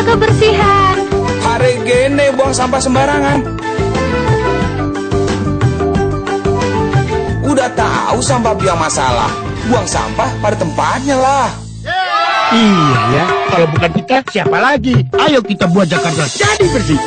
kebersihan. Hari gini buang sampah sembarangan. Udah tahu sampah biang masalah, buang sampah pada tempatnya lah. Iya ya, kalau bukan kita siapa lagi? Ayo kita buat Jakarta jadi bersih.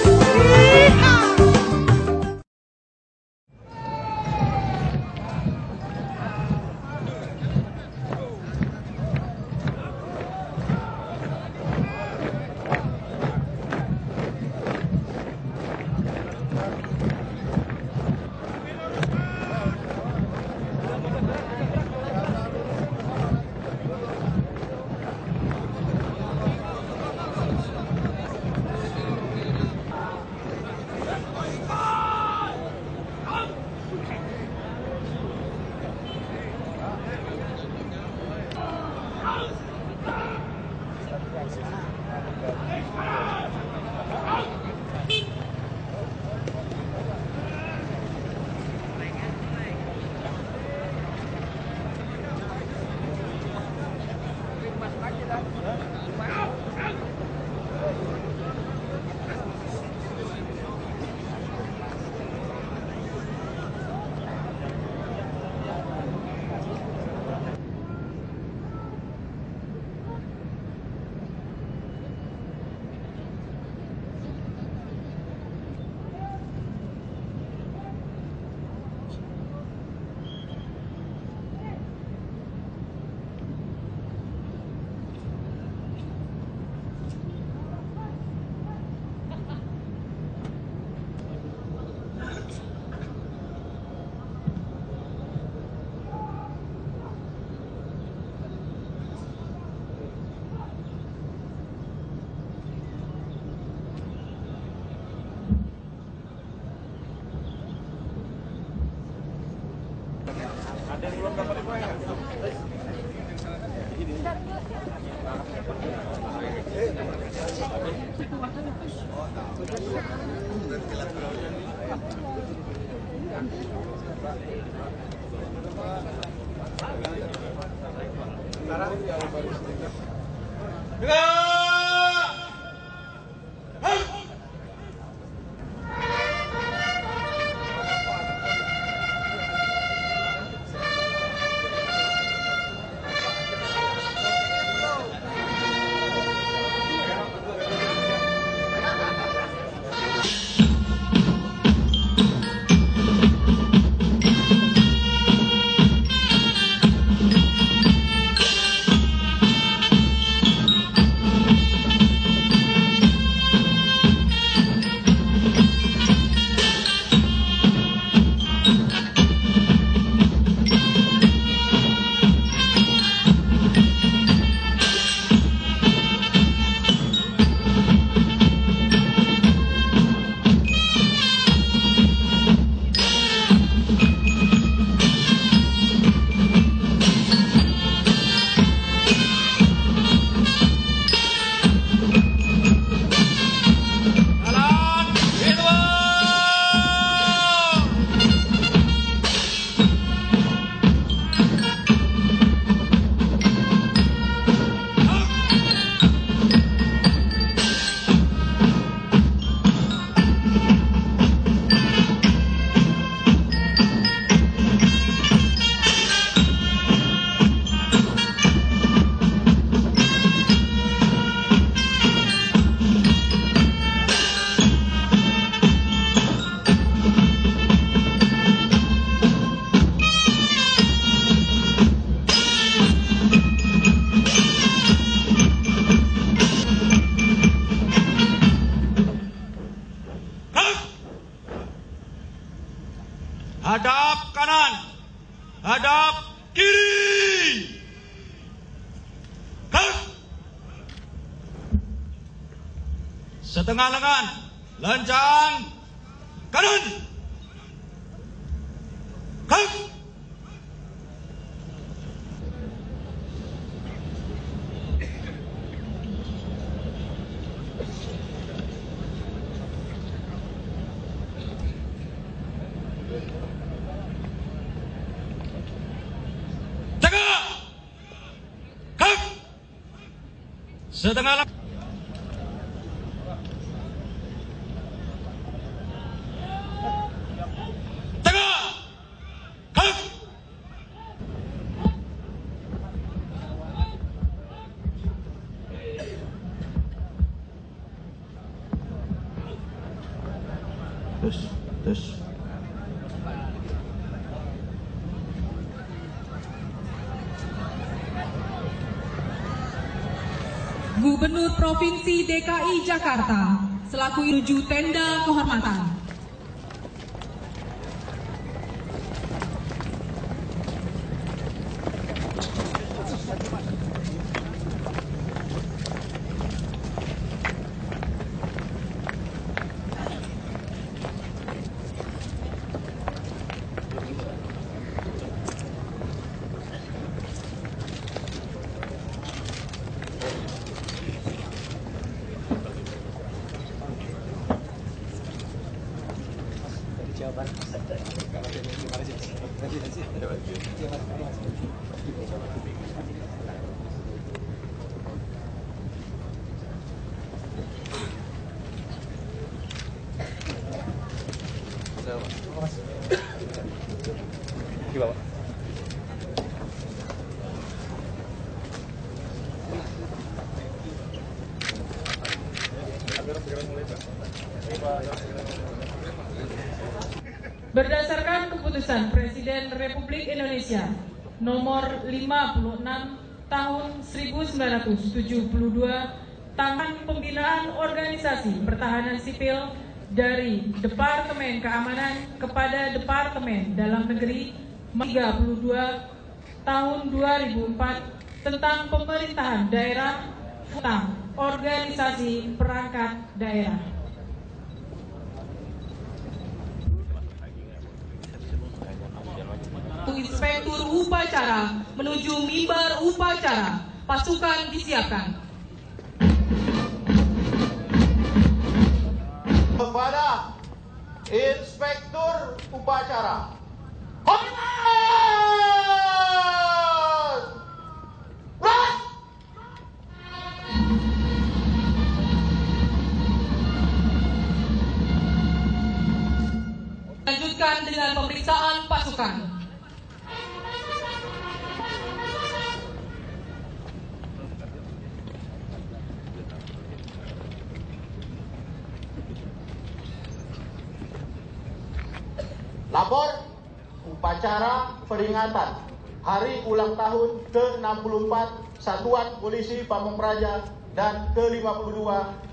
Hadap kanan, hadap kiri. Setengah lengan, lancang kanan. Setengah Tes. Gubernur Provinsi DKI Jakarta selaku menuju tenda kehormatan. Berdasarkan keputusan Presiden Republik Indonesia nomor 56 tahun 1972 tentang pembinaan organisasi pertahanan sipil dari Departemen Keamanan kepada Departemen Dalam Negeri 32 tahun 2004 tentang pemerintahan daerah tentang organisasi perangkat daerah. Inspektur upacara menuju mimbar upacara. Pasukan disiapkan. Kepada Inspektur upacara. Hormat! Lanjutkan dengan pemeriksaan pasukan. Lapor upacara peringatan Hari Ulang Tahun ke-64 Satuan Polisi Pamung Praja dan ke-52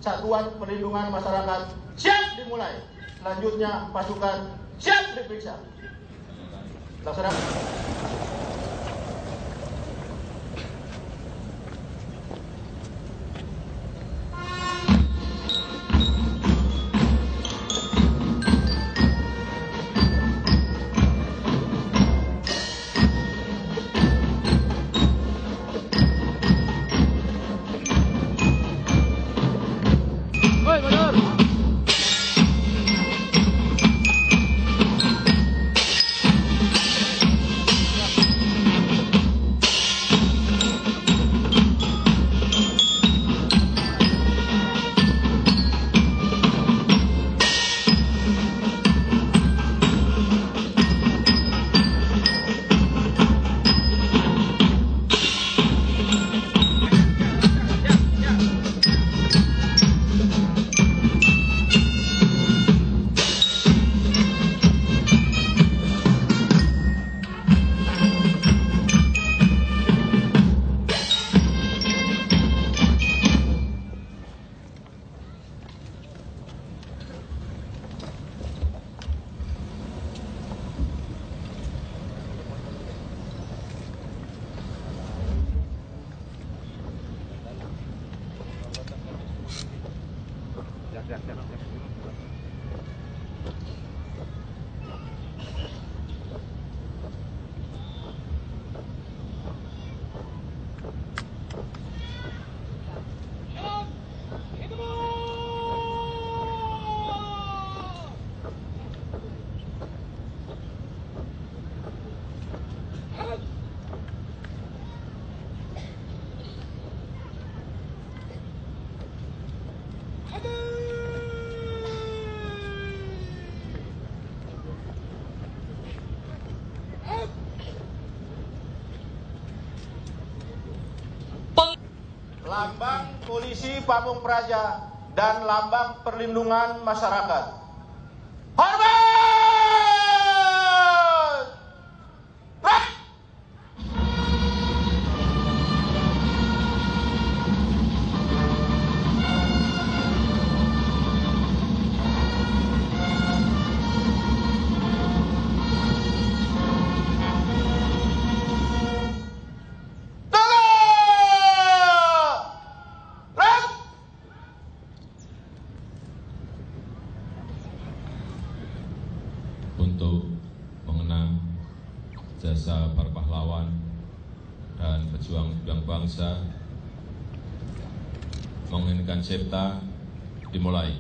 Satuan Perlindungan Masyarakat siap dimulai. Selanjutnya pasukan siap diperiksa. Laksanakan. Lambang Polisi Pamung Praja dan Lambang Perlindungan Masyarakat. Hormat! untuk mengenang jasa para pahlawan dan pejuang bangsa. Menginginkan Cipta dimulai.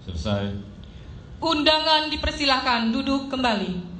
Selesai. Undangan dipersilahkan duduk kembali.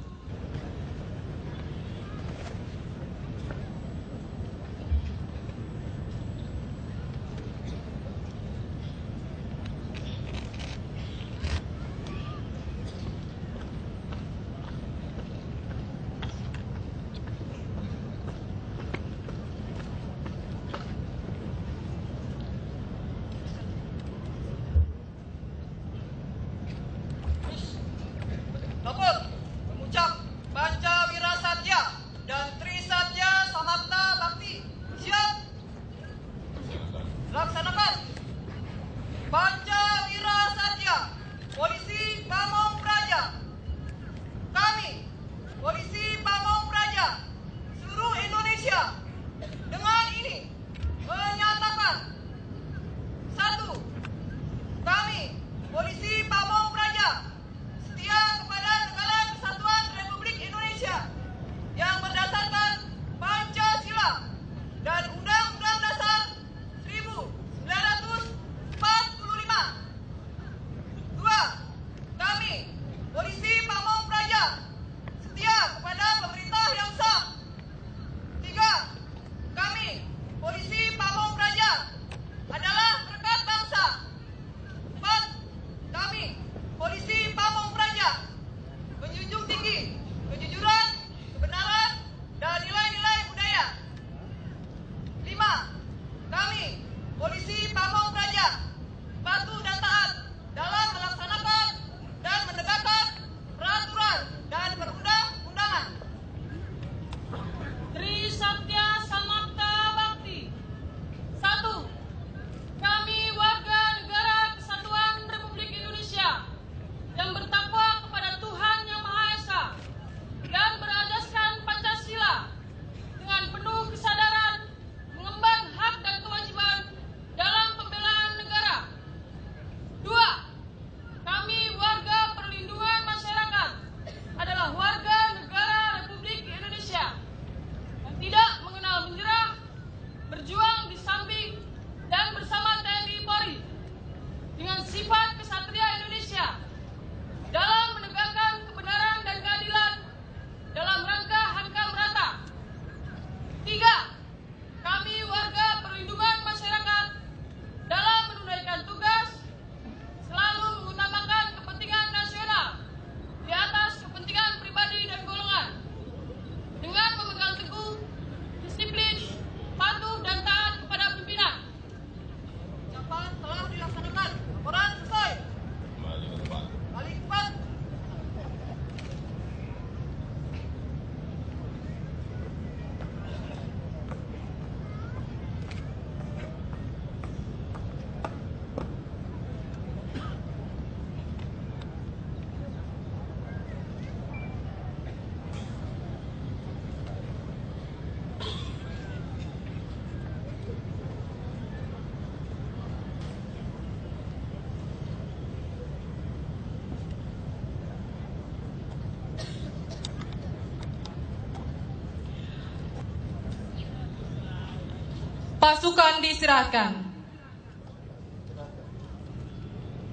Pasukan diserahkan.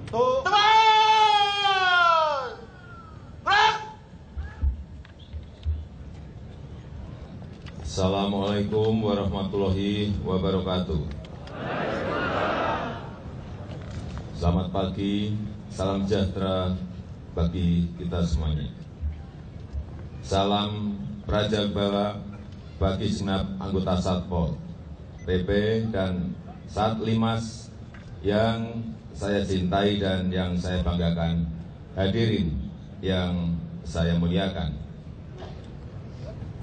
Tuh. Assalamualaikum warahmatullahi wabarakatuh. Selamat pagi, salam sejahtera bagi kita semuanya. Salam Prajagbala bagi segenap anggota Satpol PP dan Satlimas yang saya cintai dan yang saya banggakan. Hadirin yang saya muliakan.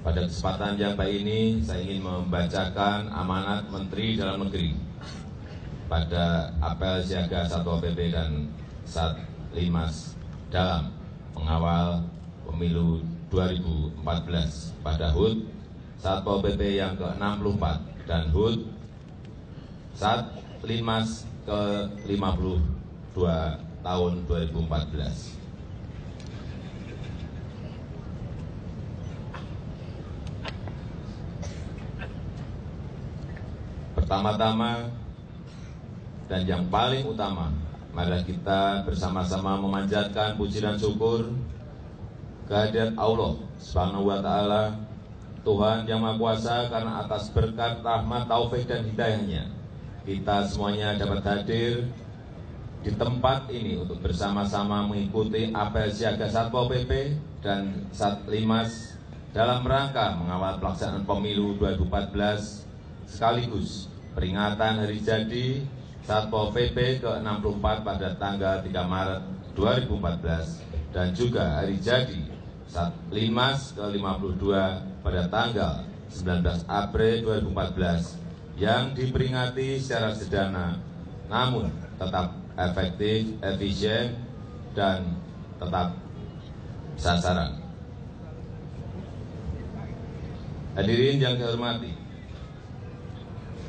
Pada kesempatan yang baik ini, saya ingin membacakan amanat Menteri Dalam Negeri pada apel siaga Satpol PP dan Satlimas dalam mengawal pemilu 2014 pada HUT Satpol PP yang ke-64 dan HUT Satlimas ke-52 tahun 2014. Pertama-tama dan yang paling utama, mari kita bersama-sama memanjatkan puji dan syukur kehadirat Allah Subhanahu wa Ta'ala, Tuhan yang Maha Kuasa, karena atas berkat, rahmat, taufik dan hidayahnya kita semuanya dapat hadir di tempat ini untuk bersama-sama mengikuti apel siaga Satpol PP dan Satlimas dalam rangka mengawal pelaksanaan pemilu 2014 sekaligus peringatan hari jadi Satpol PP ke-64 pada tanggal 3 Maret 2014 dan juga hari jadi Satlimas ke-52 pada tanggal 19 April 2014 yang diperingati secara sederhana namun tetap efektif, efisien, dan tetap sasaran. Hadirin yang saya hormati,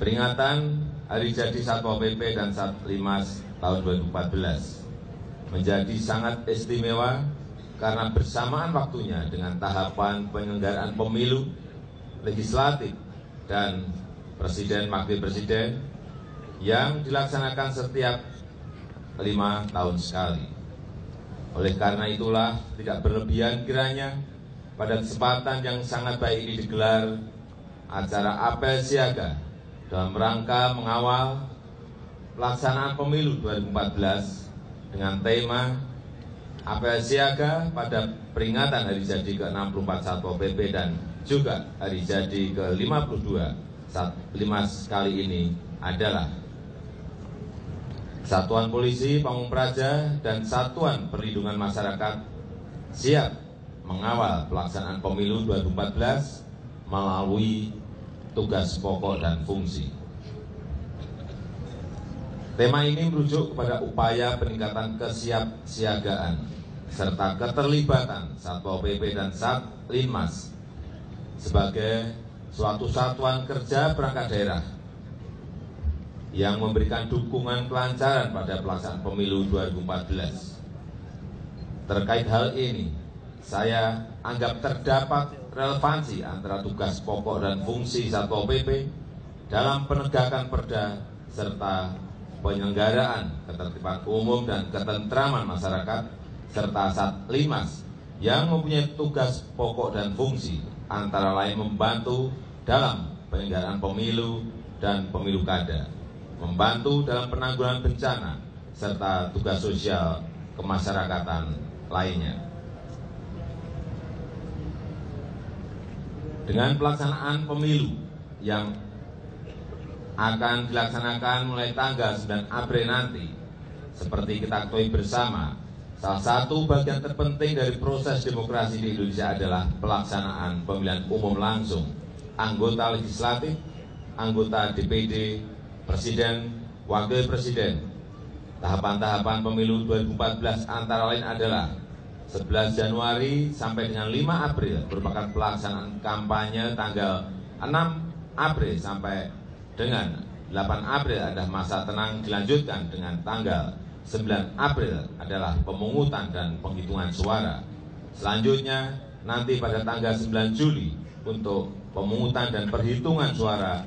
peringatan hari jadi Satpol PP dan Satlimas tahun 2014 menjadi sangat istimewa karena bersamaan waktunya dengan tahapan penyelenggaraan pemilu legislatif dan presiden wakil presiden yang dilaksanakan setiap 5 tahun sekali. Oleh karena itulah tidak berlebihan kiranya pada kesempatan yang sangat baik ini digelar acara apel siaga dalam rangka mengawal pelaksanaan pemilu 2014 dengan tema apel siaga pada peringatan hari jadi ke-64 Satpol PP dan juga hari jadi ke-52 Satlimas kali ini adalah Satuan Polisi Pamung Praja dan Satuan Perlindungan Masyarakat siap mengawal pelaksanaan pemilu 2014 melalui tugas pokok dan fungsi. Tema ini merujuk kepada upaya peningkatan kesiapsiagaan serta keterlibatan Satpol PP dan Satlimas sebagai suatu satuan kerja perangkat daerah yang memberikan dukungan kelancaran pada pelaksanaan pemilu 2014. Terkait hal ini, saya anggap terdapat relevansi antara tugas pokok dan fungsi Satpol PP dalam penegakan perda serta penyelenggaraan ketertiban umum dan ketentraman masyarakat serta Satlimas yang mempunyai tugas pokok dan fungsi antara lain membantu dalam penyelenggaraan pemilu dan pemilu kada, membantu dalam penanggulangan bencana serta tugas sosial kemasyarakatan lainnya. Dengan pelaksanaan pemilu yang akan dilaksanakan mulai tanggal 9 April nanti, seperti kita ketahui bersama, salah satu bagian terpenting dari proses demokrasi di Indonesia adalah pelaksanaan pemilihan umum langsung anggota legislatif, anggota DPD, presiden, wakil presiden. Tahapan-tahapan pemilu 2014 antara lain adalah 11 Januari sampai dengan 5 April merupakan pelaksanaan kampanye, tanggal 6 April sampai dengan 8 April adalah masa tenang, dilanjutkan dengan tanggal 9 April adalah pemungutan dan penghitungan suara. Selanjutnya nanti pada tanggal 9 Juli untuk pemungutan dan perhitungan suara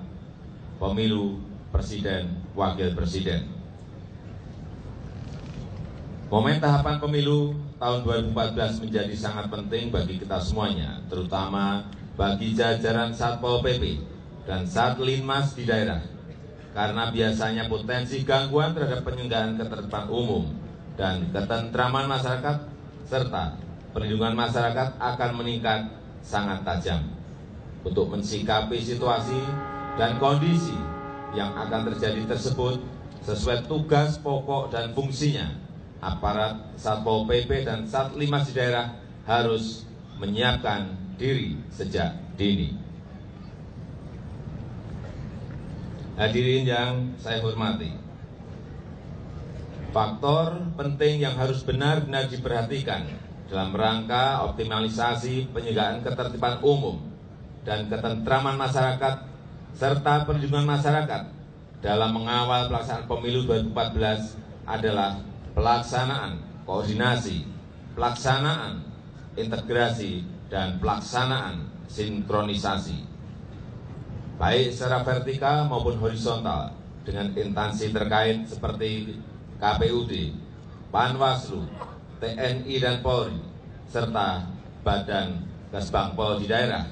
pemilu presiden, wakil presiden. Momen tahapan pemilu tahun 2014 menjadi sangat penting bagi kita semuanya, terutama bagi jajaran Satpol PP dan Satlinmas di daerah, karena biasanya potensi gangguan terhadap penyelenggaraan ketertiban umum dan ketentraman masyarakat serta perlindungan masyarakat akan meningkat sangat tajam. Untuk mensikapi situasi dan kondisi yang akan terjadi tersebut sesuai tugas pokok dan fungsinya, aparat Satpol PP dan Satlinmas di daerah harus menyiapkan diri sejak dini. Hadirin yang saya hormati, faktor penting yang harus benar-benar diperhatikan dalam rangka optimalisasi penyelenggaraan ketertiban umum dan ketentraman masyarakat serta perlindungan masyarakat dalam mengawal pelaksanaan pemilu 2014 adalah pelaksanaan koordinasi, pelaksanaan integrasi, dan pelaksanaan sinkronisasi, baik secara vertikal maupun horizontal dengan instansi terkait seperti KPUD, Panwaslu, TNI dan Polri, serta Badan Kesbangpol di daerah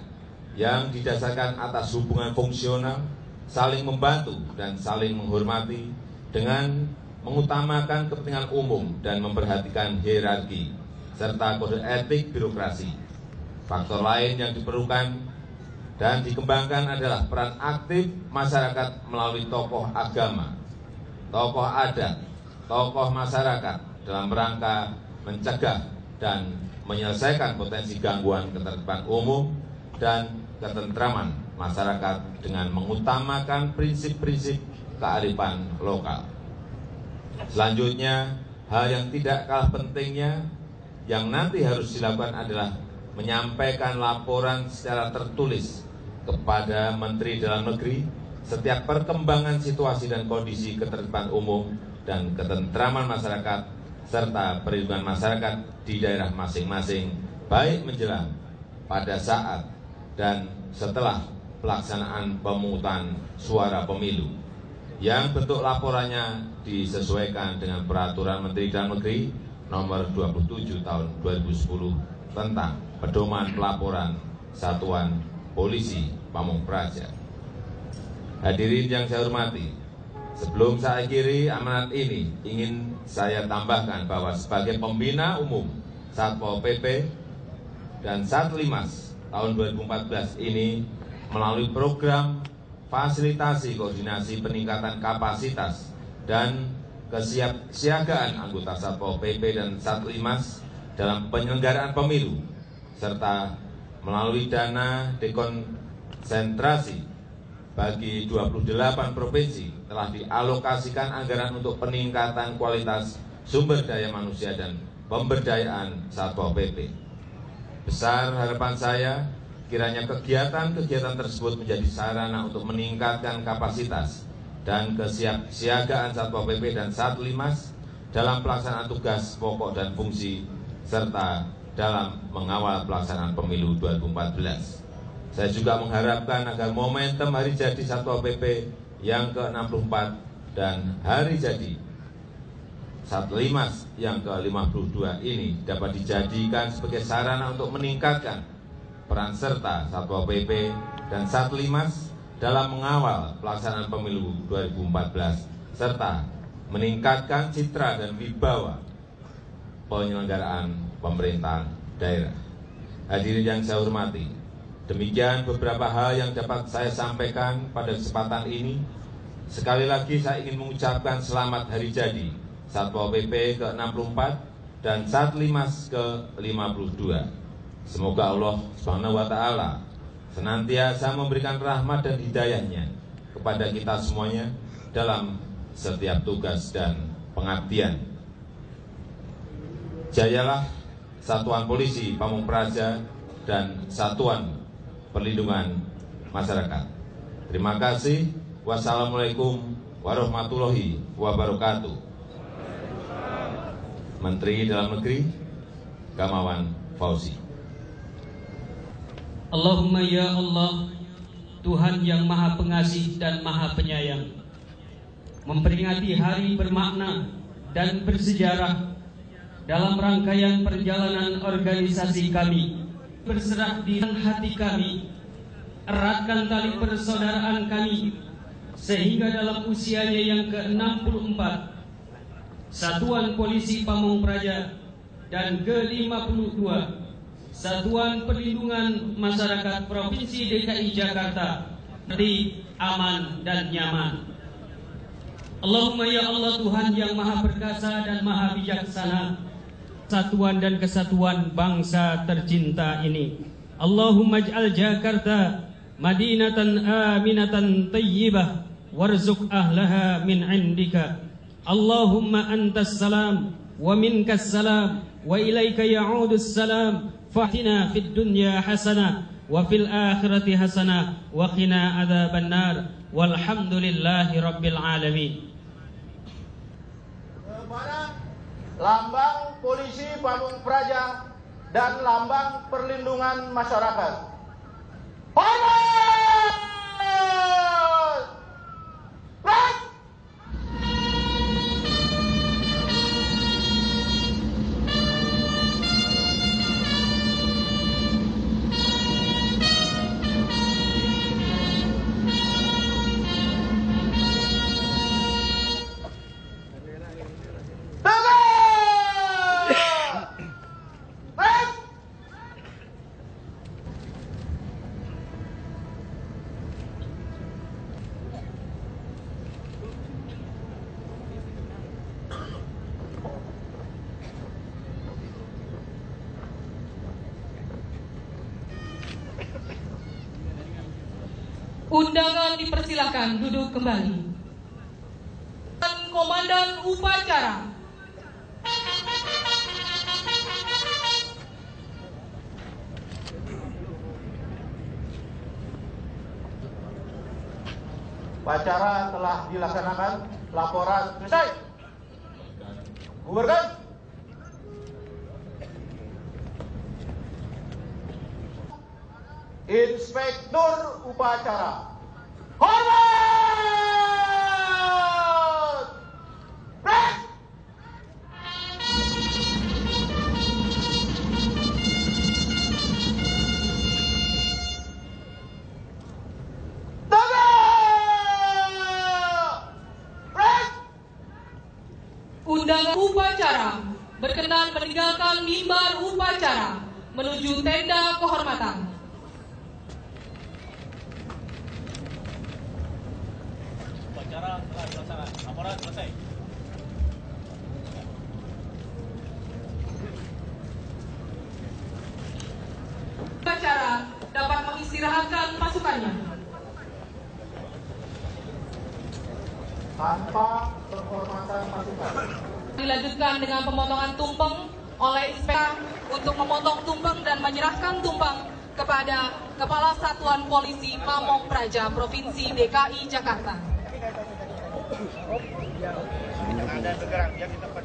yang didasarkan atas hubungan fungsional, saling membantu dan saling menghormati dengan mengutamakan kepentingan umum dan memperhatikan hierarki serta kode etik birokrasi. Faktor lain yang diperlukan dan dikembangkan adalah peran aktif masyarakat melalui tokoh agama, tokoh adat, tokoh masyarakat dalam rangka mencegah dan menyelesaikan potensi gangguan ketertiban umum dan ketentraman masyarakat dengan mengutamakan prinsip-prinsip kearifan lokal. Selanjutnya, hal yang tidak kalah pentingnya yang nanti harus dilakukan adalah menyampaikan laporan secara tertulis kepada Menteri Dalam Negeri setiap perkembangan situasi dan kondisi ketertiban umum dan ketentraman masyarakat serta perlindungan masyarakat di daerah masing-masing, baik menjelang, pada saat, dan setelah pelaksanaan pemungutan suara pemilu, yang bentuk laporannya disesuaikan dengan Peraturan Menteri Dalam Negeri Nomor 27 Tahun 2010 tentang Pedoman Pelaporan Satuan Polisi Pamung Praja. Hadirin yang saya hormati, sebelum saya akhiri amanat ini, ingin saya tambahkan bahwa sebagai pembina umum Satpol PP dan Satlinmas tahun 2014 ini, melalui program fasilitasi koordinasi peningkatan kapasitas dan kesiapsiagaan anggota Satpol PP dan Satlinmas dalam penyelenggaraan pemilu, serta melalui dana dekonsentrasi bagi 28 provinsi telah dialokasikan anggaran untuk peningkatan kualitas sumber daya manusia dan pemberdayaan Satpol PP. Besar harapan saya kiranya kegiatan-kegiatan tersebut menjadi sarana untuk meningkatkan kapasitas dan kesiapsiagaan Satpol PP dan Satlinmas dalam pelaksanaan tugas pokok dan fungsi serta dalam mengawal pelaksanaan pemilu 2014. Saya juga mengharapkan agar momentum hari jadi Satpol PP yang ke-64 dan hari jadi Satlinmas yang ke-52 ini dapat dijadikan sebagai sarana untuk meningkatkan peran serta Satpol PP dan Satlinmas dalam mengawal pelaksanaan pemilu 2014 serta meningkatkan citra dan wibawa penyelenggaraan pemerintahan daerah. Hadirin yang saya hormati, demikian beberapa hal yang dapat saya sampaikan pada kesempatan ini. Sekali lagi saya ingin mengucapkan selamat hari jadi Satpol PP ke-64 dan Satlinmas ke-52. Semoga Allah Subhanahu wa Ta'ala senantiasa memberikan rahmat dan hidayahnya kepada kita semuanya dalam setiap tugas dan pengabdian. Jayalah Satuan Polisi Pamung Praja dan Satuan Perlindungan Masyarakat. Terima kasih. Wassalamualaikum warahmatullahi wabarakatuh. Menteri Dalam Negeri Gamawan Fauzi. Allahumma ya Allah, Tuhan yang Maha Pengasih dan Maha Penyayang, memperingati hari bermakna dan bersejarah dalam rangkaian perjalanan organisasi kami, berserah di hati kami, eratkan tali persaudaraan kami, sehingga dalam usianya yang ke-64, Satuan Polisi Pamong Praja dan ke-52, Satuan Perlindungan Masyarakat Provinsi DKI Jakarta lebih aman dan nyaman. Allahumma ya Allah, Tuhan yang Maha Perkasa dan Maha Bijaksana, satuan dan kesatuan bangsa tercinta ini, Allahumma ij'al Jakarta madinatan aminatan tayyibah warzuq ahlaha min indika. Allahumma antas salam wa minkas salam wa ilaika ya'udus salam. Fatina fid dunya hasanah wa fil akhirati hasanah wa qina adzaban nar walhamdulillahi rabbil alamin. Kepada lambang Polisi Pamong Praja dan lambang perlindungan masyarakat. Hormat! Baik! Undangan dipersilakan duduk kembali. Komandan upacara. Upacara telah dilaksanakan. Laporan selesai. Bubarkan. Inspektur upacara. Hormat! Baik! Undangan upacara berkenan meninggalkan mimbar upacara menuju tenda kehormatan. Upacara telah dilaksanakan. Laporan selesai. Upacara dapat mengistirahatkan pasukannya. Tanpa penghormatan pasukan. Dilanjutkan dengan pemotongan tumpeng oleh inspektur untuk memotong tumpeng dan menyerahkan tumpeng kepada Kepala Satuan Polisi Pamong Praja Provinsi DKI Jakarta. Ada bergerak yang di tempat.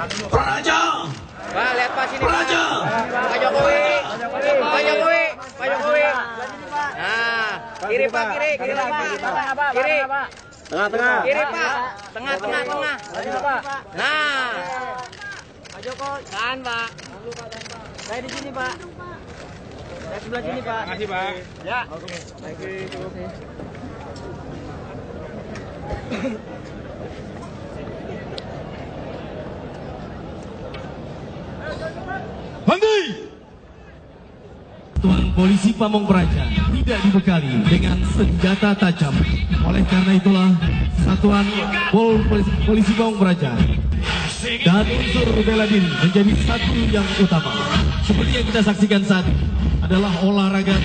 Praja. Pak, lihat Pak sini Pak. Praja. Pak Jokowi. Pak Jokowi. Pak Jokowi. Nah, kiri Pak, kiri Pak. Kiri. Tengah-tengah. Kiri Pak. Tengah. Nah. Pak Joko. Tahan Pak. Saya di sini Pak. Saya sebelah sini Pak. Terima kasih Pak. Ya. Oke. Terima kasih. Henti! Satuan Polisi Pamong Praja. tidak dibekali dengan senjata tajam. Oleh karena itulah Satuan Polisi Pamong Praja dan unsur bela diri menjadi satu yang utama. Seperti yang kita saksikan saat ini adalah olahraga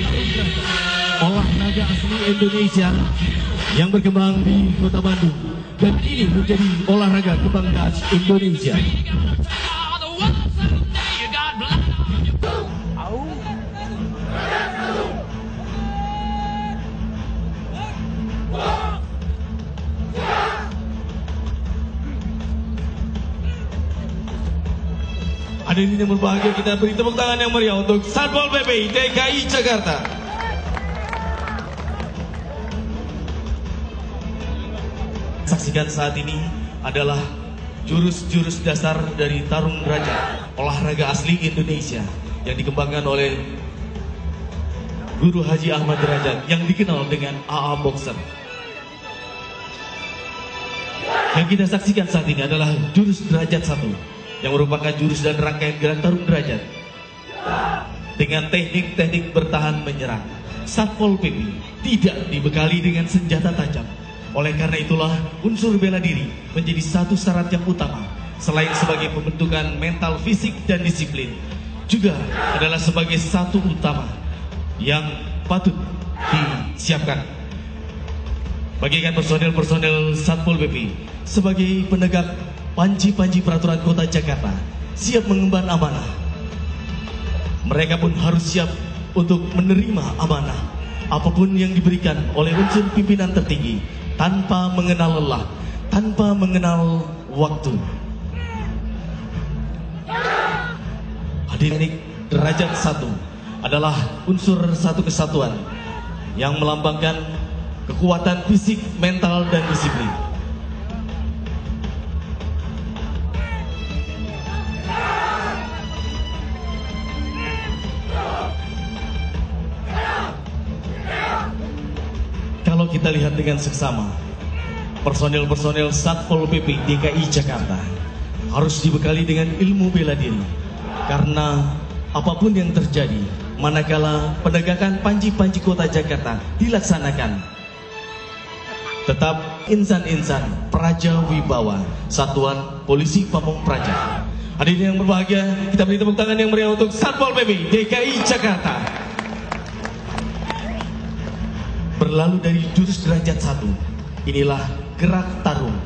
asli Indonesia yang berkembang di Kota Bandung, dan ini menjadi olahraga kebanggaan Indonesia. Hadirin yang berbahagia, kita beri tepuk tangan yang meriah untuk Satpol PP DKI Jakarta. Saksikan saat ini adalah jurus-jurus dasar dari tarung derajat, olahraga asli Indonesia yang dikembangkan oleh Guru Haji Ahmad Derajat yang dikenal dengan AA Boxer. Yang kita saksikan saat ini adalah jurus derajat 1 yang merupakan jurus dan rangkaian gerak tarung derajat dengan teknik-teknik bertahan menyerang. Satpol PP tidak dibekali dengan senjata tajam. Oleh karena itulah unsur bela diri menjadi satu syarat yang utama. Selain sebagai pembentukan mental, fisik, dan disiplin, juga adalah sebagai satu utama yang patut disiapkan. Bagikan personel-personel Satpol PP sebagai penegak panji-panji peraturan Kota Jakarta, siap mengemban amanah. Mereka pun harus siap untuk menerima amanah apapun yang diberikan oleh unsur pimpinan tertinggi, tanpa mengenal lelah, tanpa mengenal waktu. Hadirin, derajat 1 adalah unsur satu kesatuan yang melambangkan kekuatan fisik, mental, dan disiplin. Kalau kita lihat dengan seksama, personel-personel Satpol PP DKI Jakarta harus dibekali dengan ilmu bela diri, karena apapun yang terjadi manakala penegakan panji-panji Kota Jakarta dilaksanakan, tetap insan-insan Praja Wibawa Satuan Polisi Pamong Praja. Hadirin yang berbahagia, kita beri tepuk tangan yang meriah untuk Satpol PP DKI Jakarta. Berlalu dari jurus derajat 1, inilah gerak tarung.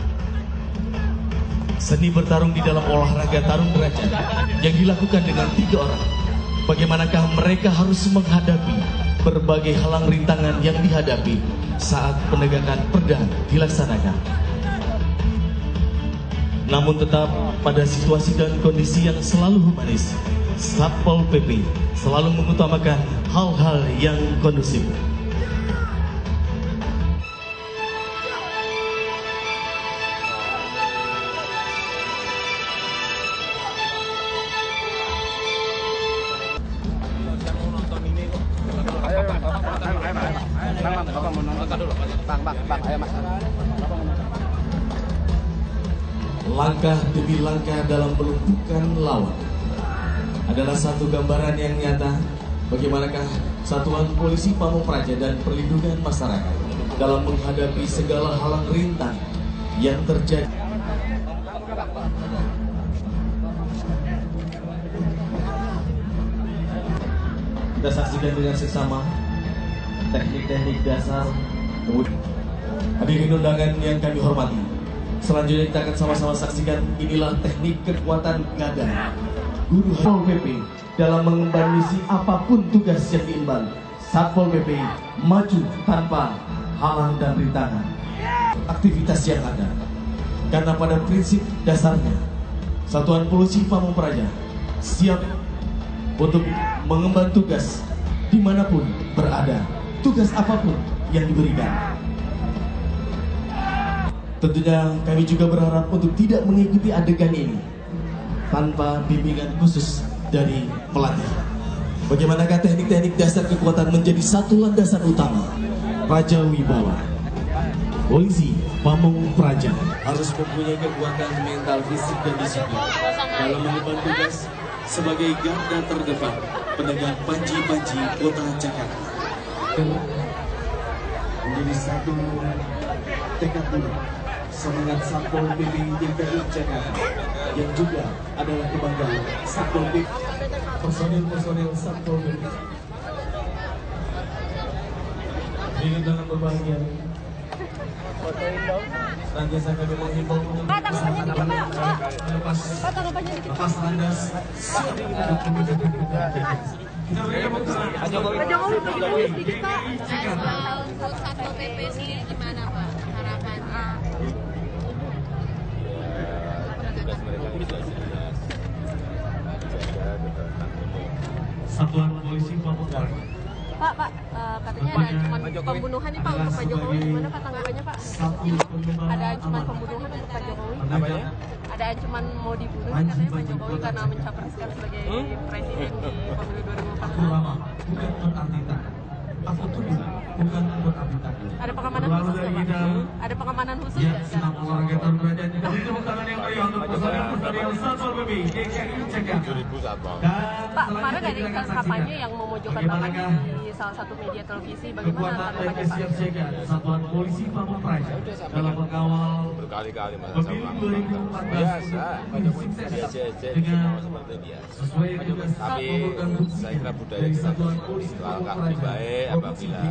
Seni bertarung di dalam olahraga tarung derajat yang dilakukan dengan 3 orang. Bagaimanakah mereka harus menghadapi berbagai halang rintangan yang dihadapi saat penegakan perda dilaksanakan. Namun tetap pada situasi dan kondisi yang selalu humanis, Satpol PP selalu mengutamakan hal-hal yang kondusif. Langkah demi langkah dalam melumpuhkan lawan adalah satu gambaran yang nyata bagaimanakah Satuan Polisi Pamong Praja dan Perlindungan Masyarakat dalam menghadapi segala halang rintang yang terjadi. Kita saksikan dengan seksama teknik-teknik dasar. Hadirin undangan yang kami hormati, selanjutnya kita akan sama-sama saksikan inilah teknik kekuatan gada Guru Satpol PP dalam mengemban misi apapun tugas yang diemban. Satpol PP maju tanpa halang dan rintangan aktivitas yang ada, karena pada prinsip dasarnya Satuan Polisi Pamong Praja siap untuk mengemban tugas dimanapun berada, tugas apapun yang diberikan. Tentunya kami juga berharap untuk tidak mengikuti adegan ini tanpa bimbingan khusus dari pelatih. Bagaimanakah teknik-teknik dasar kekuatan menjadi satu landasan utama Praja Wibawa. Polisi Pamong Praja harus mempunyai kekuatan mental, fisik, dan disiplin dalam mengemban tugas sebagai garda terdepan penegak panji-panji Kota Jakarta. menjadi satu tekad bulat semangat Satpol PP DKI Jakarta yang juga adalah kebanggaan Satpol PP. Personil Satpol PP dengan berbahagia senantiasa kami menghimbau untuk lepas landas kita berikan Pak Jokowi sedikit Pak. Untuk Satpol PP sendiri gimana Pak harapannya? Tugas mereka sudah jelas. Jaga kedaulatan umum. Satuan Polisi Pamung Praja. Pak, katanya ada ancaman pembunuhan nih Pak untuk Pak Jokowi. Gimana Pak tanggapannya Pak? Ada ancaman pembunuhan untuk Pak Jokowi. Apanya? Ada ancaman mau dibunuh katanya Pak Jokowi karena mencapreskan sebagai presiden di pemilu 2024. Bukan berarti tak. Aku tuduh bukan berarti tak. Ada pengamanan khusus nggak Pak? Ada pengamanan khusus Ya, nggak? senang olahraga Tarung Derajat. Kami tepuk tangan yang meriah untuk personil Satpol PP DKI Jakarta. 7.000 Satpol. Pak, kemarin ada iklan kampanye yang memojokkan Bapak di salah satu media televisi. Bagaimana kekuatan dan tanggapannya Pak? kesiapsiagaan Satuan Polisi Pamung Praja dalam mengawal Berkali-kali masa pemilu 2014 biasa, sukses biasa dengan semua seperti biasa. sesuai tugas Tapi saya kira budaya kita selalu lebih baik apabila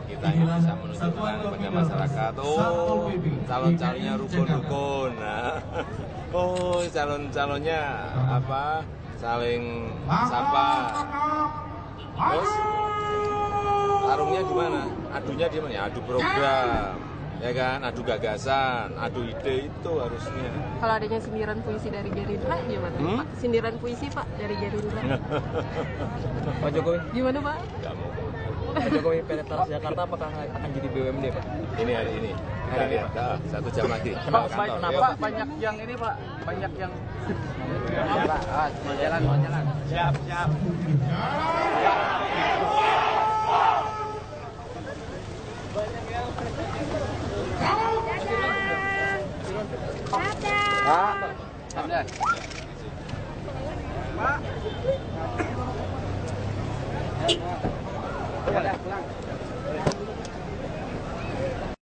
kita ini bisa menunjukkan kepada masyarakat, oh calon-calonnya rukun-rukun, nah, oh calon-calonnya apa saling sapa, terus tarungnya gimana? Adunya di mana? Ya, adu program, ya kan? Adu gagasan, adu ide itu harusnya. Kalau adanya sindiran puisi dari Gerindra gimana Pak? Sindiran puisi Pak dari Gerindra. Pak Jokowi. Gimana Pak? Gak mau. Pak Jokowi PT Transjakarta apakah akan jadi BUMD Pak? Ini hari ini. Kita lihat, 1 jam lagi. Kenapa Kantor, yuk. banyak yang ini Pak? Banyak yang jalan. Siap. Pak.